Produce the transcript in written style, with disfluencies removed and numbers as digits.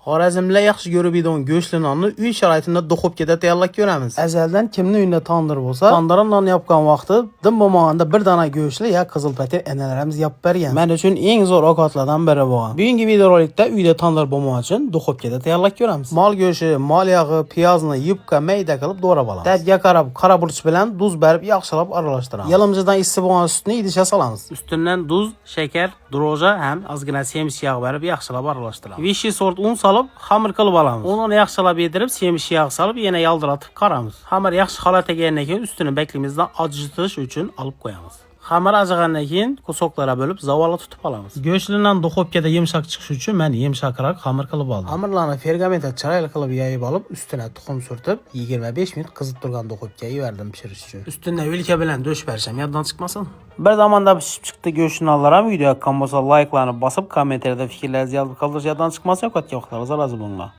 Xorazmda yaxshi ko'rib yeydigan go'shtli nonni uy sharoitida duxovkada tayyorlab ko'ramiz. Azaldan kimni uyida tandir bo'lsa, tandiran non yapgan vaqti dim bo'lmaganda bir dana go'shtli ya qizil patir analarimiz yapib bergan. Men uchun eng zo'r ovqatlardan biri bo'lgan. Bugungi videorolikda uyda tandir bo'lmog'i uchun duxovkada tayyorlab ko'ramiz. Mol go'shti, mol yog'i, piyozni yupqa mayda qilib doğrab olamiz. Ta'bga qarab qora burch bilan tuz berib yaxshilab aralashtiramiz. Yalimizdan issiq bo'lgan sutni idishga solamiz. Ustidan tuz, shakar, droja ham ozgina semiz yog' berib yaxshilab aralashtiramiz. Vishi sort un solib xamir qilib olamiz. Uni yaxshilab yedirib, semiz yog' solib yana yaldiratib qaramiz. Xamir yaxshi holatga kelgandan keyin ustini beklimizdan ajitish uchun olib qo'yamiz. Xamir azigandan keyin kusoklara bo'lib zavolga tutib olamiz. Go'shtlidan duxovkada yumshoq chiqishi uchun men yumshoqroq xamir qilib oldim. Xamirlarni pergamentga chiroyli qilib yoyib olib, ustiga tuxum surtib, 25 minut qizib turgan duxovkaga yuvardim pishirish uchun. Ustidan vilka bilan do'sh berishim yoddan chiqmasin. Bir zamonda pishib chiqdi go'shtnonlar ham video yoqqan bo'lsa, like'larni bosib, kommentariyada fikrlaringizni yozib qoldirish yoddan chiqmasin. Yo'qotgan vaqtlaringiz rozi bo'linglar.